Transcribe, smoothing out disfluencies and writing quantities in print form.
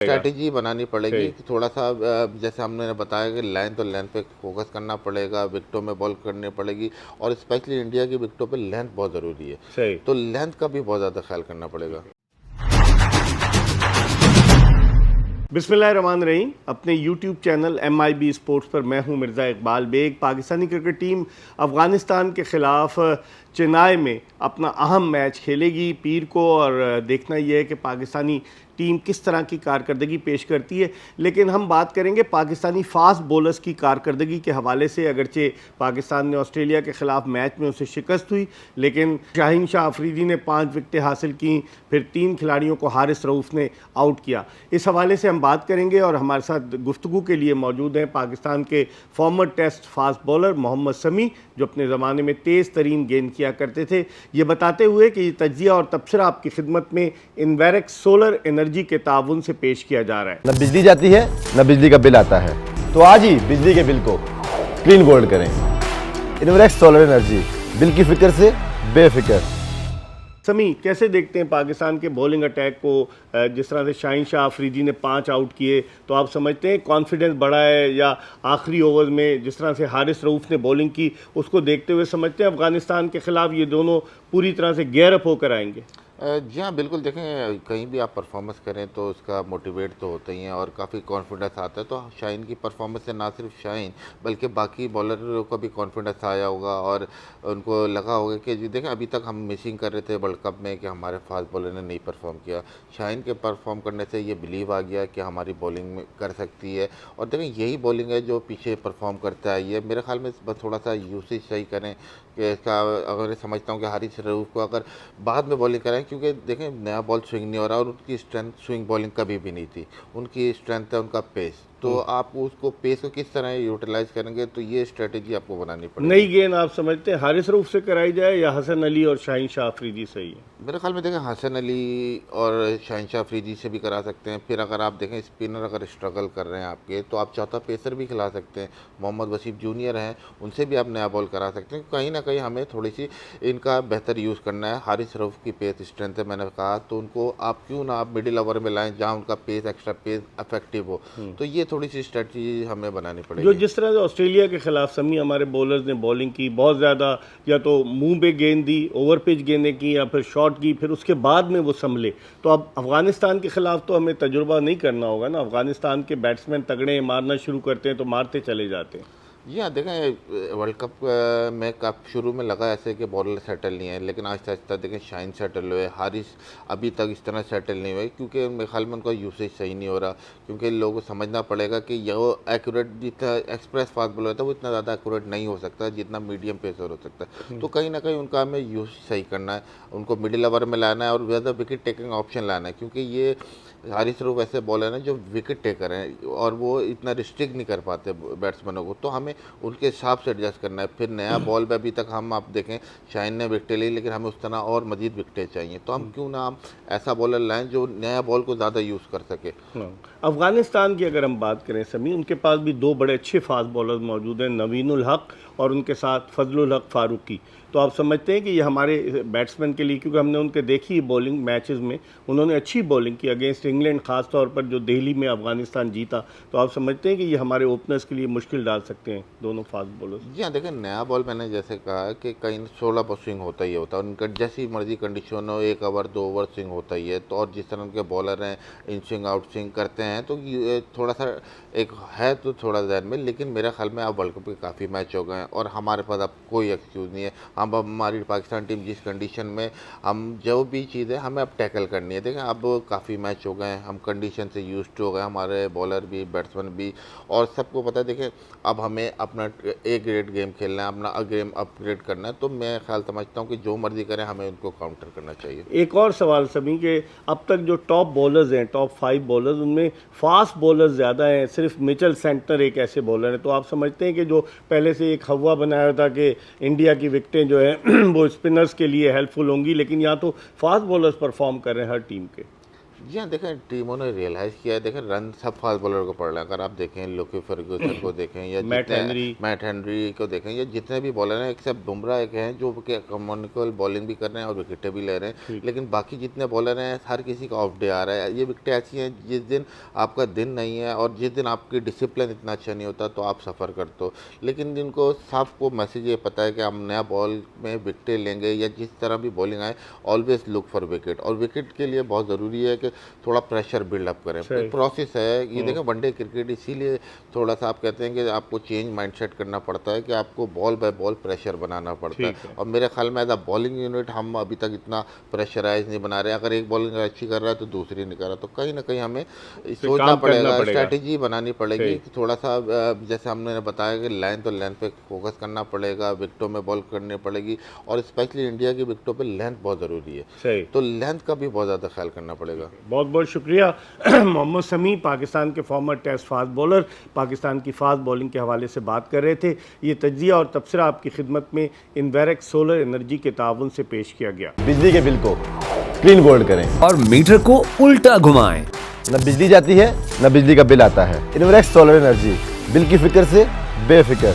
Strategy बनानी पड़ेगी सही। कि थोड़ा सा जैसे हमने बताया कि लाइन तो लाइन पे फोकस करना पड़ेगा, विकेटों में बॉल करनी पड़ेगी और स्पेशली इंडिया की विकेटों पे लेंथ बहुत ज़रूरी है, सही। तो लेंथ का भी बहुत ज़्यादा ख्याल करना पड़ेगा। बिस्मिल्लाहिर्रहमानिर्रहीम। अपने YouTube चैनल MIB स्पोर्ट्स पर मैं हूं मिर्ज़ा इकबाल बेग। पाकिस्तानी क्रिकेट टीम अफ़गानिस्तान के ख़िलाफ़ चेन्नई में अपना अहम मैच खेलेगी पीर को, और देखना यह है कि पाकिस्तानी टीम किस तरह की कारकर्दगी पेश करती है। लेकिन हम बात करेंगे पाकिस्तानी फास्ट बॉलर्स की कारकर्दगी के हवाले से। अगरचे पाकिस्तान ने ऑस्ट्रेलिया के ख़िलाफ़ मैच में उसे शिकस्त हुई, लेकिन शाहीन शाह अफरीदी ने 5 विकेटें हासिल की, फिर 3 खिलाड़ियों को हारिस रऊफ़ ने आउट किया। इस हवाले से हम बात करेंगे और हमारे साथ गुफ्तगू के लिए मौजूद हैं पाकिस्तान के former test fast bowler Mohammad Sami, जो अपने ज़माने में तेज़ तरीन गेंद किया करते थे। ये बताते हुए कि ये तज्जिया और तबसरा आपकी खिदमत में इन्वेरेक्स सोलर एनर्जी के ताउन से पेश किया जा रहा है। न बिजली जाती है न बिजली का बिल आता है, तो आज ही बिजली के बिल को क्लीन बोल्ड करें। इन्वेरेक्स सोलर एनर्जी, बिल की फिक्र से बेफिक्र। समी, कैसे देखते हैं पाकिस्तान के बॉलिंग अटैक को? जिस तरह से शाहीन शाह अफरीदी ने 5 आउट किए, तो आप समझते हैं कॉन्फिडेंस बढ़ा है, या आखिरी ओवर में जिस तरह से हारिस रऊफ़ ने बॉलिंग की उसको देखते हुए समझते हैं अफगानिस्तान के खिलाफ ये दोनों पूरी तरह से गेयर अप होकर आएंगे? जी हाँ, बिल्कुल। देखें, कहीं भी आप परफॉर्मेंस करें तो उसका मोटिवेट तो होता ही है और काफ़ी कॉन्फिडेंस आता है। तो शाहीन की परफॉर्मेंस से ना सिर्फ शाहीन बल्कि बाकी बॉलर को भी कॉन्फिडेंस आया होगा और उनको लगा होगा कि जी देखें, अभी तक हम मिसिंग कर रहे थे वर्ल्ड कप में कि हमारे फास्ट बॉलर ने नहीं परफॉर्म किया। शाहीन के परफॉर्म करने से ये बिलीव आ गया कि हमारी बॉलिंग में कर सकती है। और देखें, यही बॉलिंग है जो पीछे परफॉर्म करता है। ये मेरे ख्याल में बस थोड़ा सा यूसेज सही करें कि इसका। अगर समझता हूँ कि हारिस रऊफ़ को अगर बाद में बॉलिंग कराएं, क्योंकि देखें नया बॉल स्विंग नहीं हो रहा और उनकी स्ट्रेंथ स्विंग बॉलिंग कभी भी नहीं थी। उनकी स्ट्रेंथ है उनका पेस, तो आप उसको पेस को किस तरह यूटिलाइज करेंगे, तो ये स्ट्रेटेजी आपको बनानी पड़ेगी। नई गेंद आप समझते हैं हारिस रऊफ़ से कराई जाए या हसन अली और शाहीन शाह अफरीदी सही है? मेरे ख्याल में देखें, हसन अली और शाहीन शाह अफरीदी से भी करा सकते हैं। फिर अगर आप देखें स्पिनर अगर स्ट्रगल कर रहे हैं आपके, तो आप चौथा पेसर भी खिला सकते हैं। मोहम्मद वसीम जूनियर हैं, उनसे भी आप नया बॉल करा सकते हैं। कहीं ना कहीं हमें थोड़ी सी इनका बेहतर यूज़ करना है। हारिस रऊफ़ की पेस स्ट्रेंथ है, मैंने कहा, तो उनको आप क्यों ना आप मिडिल ओवर में लाएं जहाँ उनका पेस एक्स्ट्रा पेस इफेक्टिव हो। तो ये थोड़ी सी स्ट्रेटजी हमें बनानी पड़ेगी। जो जिस तरह से ऑस्ट्रेलिया के खिलाफ समी हमारे बॉलर्स ने बॉलिंग की, बहुत ज़्यादा या तो मुंह पे गेंद दी, ओवर पिच गेंदें की, या फिर शॉट की, फिर उसके बाद में वो संभले। तो अब अफगानिस्तान के खिलाफ तो हमें तजुर्बा नहीं करना होगा ना। अफगानिस्तान के बैट्समैन तगड़े मारना शुरू करते हैं तो मारते चले जाते हैं। जी हाँ, देखें वर्ल्ड कप में कप शुरू में लगा ऐसे कि बॉलर सेटल नहीं है, लेकिन आहिस्ता आहिस्ता देखें शाहीन सेटल हुए, हारिस अभी तक इस तरह सेटल नहीं हुए, क्योंकि मेरे ख्याल में उनका यूसेज सही नहीं हो रहा। क्योंकि लोगों को समझना पड़ेगा कि यह एक्यूरेट जितना एक्सप्रेस फास्ट बॉलर होता है वो इतना ज़्यादा एक्यूरेट नहीं हो सकता जितना मीडियम पेसर हो सकता है। तो कहीं ना कहीं उनका हमें यूज सही करना है, उनको मिडिल ओवर में लाना है और ज़्यादा विकेट टेकिंग ऑप्शन लाना है। क्योंकि ये हारिस रऊफ़ ऐसे बॉलर हैं जो विकेट टेकर हैं और वो इतना रिस्ट्रिक्ट नहीं कर पाते बैट्समैनों को, तो हमें उनके हिसाब से एडजस्ट करना है। फिर नया बॉल पे अभी तक हम आप देखें शाहीन ने विकेटें ली, लेकिन हमें उस तरह और मजीद विकेटें चाहिए। तो हम क्यों ना हम ऐसा बॉलर लाएं जो नया बॉल को ज़्यादा यूज़ कर सके। अफगानिस्तान की अगर हम बात करें समी, उनके पास भी 2 बड़े अच्छे फास्ट बॉलर्स मौजूद हैं, नवीनुल हक और उनके साथ फजलुल हक फारूकी। तो आप समझते हैं कि ये हमारे बैट्समैन के लिए, क्योंकि हमने उनके देखी बॉलिंग मैचेस में, उन्होंने अच्छी बॉलिंग की अगेंस्ट इंग्लैंड, ख़ास तौर पर जो दिल्ली में अफगानिस्तान जीता। तो आप समझते हैं कि ये हमारे ओपनर्स के लिए मुश्किल डाल सकते हैं दोनों फास्ट बॉलर्स? जी हाँ, देखिए नया बॉल मैंने जैसे कहा कि कहीं 16 पर स्विंग होता ही होता है, उनका जैसी मर्जी कंडीशन हो 1 ओवर 2 ओवर स्विंग होता ही है। तो और जिस तरह उनके बॉलर हैं इन स्विंग आउट स्विंग करते हैं, तो ये थोड़ा सा एक है तो थोड़ा ध्यान में। लेकिन मेरे ख्याल में अब वर्ल्ड कप के काफ़ी मैच हो गए हैं और हमारे पास अब कोई एक्सक्यूज़ नहीं है। हम अब हमारी पाकिस्तान टीम जिस कंडीशन में, हम जो भी चीज़ है हमें अब टैकल करनी है। देखें अब काफ़ी मैच हो गए हैं, हम कंडीशन से यूज्ड हो गए, हमारे बॉलर भी बैट्समैन भी, और सबको पता है। देखें अब हमें अपना ए ग्रेड गेम खेलना है, अपना गेम अपग्रेड करना है। तो मैं ख्याल समझता हूँ कि जो मर्जी करें हमें उनको काउंटर करना चाहिए। एक और सवाल सभी के, अब तक जो टॉप बॉलर्स हैं, टॉप 5 बॉलर्स, उनमें फास्ट बॉलर्स ज़्यादा हैं, सिर्फ मिचेल सेंटनर एक ऐसे बॉलर हैं। तो आप समझते हैं कि जो पहले से एक हवा बनाया था कि इंडिया की विकेटें जो हैं वो स्पिनर्स के लिए हेल्पफुल होंगी, लेकिन यहाँ तो फास्ट बॉलर्स परफॉर्म कर रहे हैं हर टीम के? जी हाँ, देखें टीमों ने रियलाइज़ किया है, देखें रन सब फास्ट बॉलर को पड़ रहे हैं। अगर आप देखें लुकी फर्गूसन को देखें या मैट हेनरी को देखें या जितने भी बॉलर हैं, एक्सेप्ट बुमराह एक हैं जो कि कम्युनिकल बॉलिंग भी कर रहे हैं और विकेटें भी ले रहे हैं, लेकिन बाकी जितने बॉलर हैं हर किसी का ऑफ डे आ रहा है। ये विकेटें ऐसी हैं जिस दिन आपका दिन नहीं है और जिस दिन आपकी डिसिप्लिन इतना अच्छा नहीं होता तो आप सफ़र करते हो, लेकिन जिनको साफ को मैसेज ये पता है कि हम नया बॉल में विकेटें लेंगे या जिस तरह भी बॉलिंग आए, ऑलवेज लुक फॉर विकेट। और विकेट के लिए बहुत ज़रूरी है कि थोड़ा प्रेशर बिल्डअप करें। एक प्रोसेस है ये, देखें वनडे क्रिकेट इसीलिए थोड़ा सा आप कहते हैं कि आपको चेंज माइंडसेट करना पड़ता है कि आपको बॉल बाय बॉल प्रेशर बनाना पड़ता है। और मेरे ख्याल में एज अ बॉलिंग यूनिट हम अभी तक इतना प्रेशराइज नहीं बना रहे। अगर एक बॉलिंग अच्छी कर रहा है तो दूसरी नहीं कर रहा, तो कहीं ना कहीं हमें सोचना पड़ेगा, स्ट्रैटेजी बनानी पड़ेगी। थोड़ा सा जैसे हमने बताया कि लेंथ और लेंथ पे फोकस करना पड़ेगा, विकेटों में बॉल करनी पड़ेगी और स्पेशली इंडिया की विकेटों पे लेंथ बहुत ज़रूरी है, तो लेंथ का भी बहुत ज़्यादा ख्याल करना पड़ेगा। बहुत बहुत शुक्रिया मोहम्मद समी, पाकिस्तान के former test fast bowler, Pakistan की फास्ट बॉलिंग के हवाले से बात कर रहे थे। ये तज्जिया और तबसरा आपकी खिदमत में इन्वेरेक्स सोलर एनर्जी के ताउन से पेश किया गया। बिजली के बिल को क्लीन गोल्ड करें और मीटर को उल्टा घुमाएं। न बिजली जाती है न बिजली का बिल आता है। इन्वेरेक्स सोलर एनर्जी, बिल की फिक्र से बेफिक्र।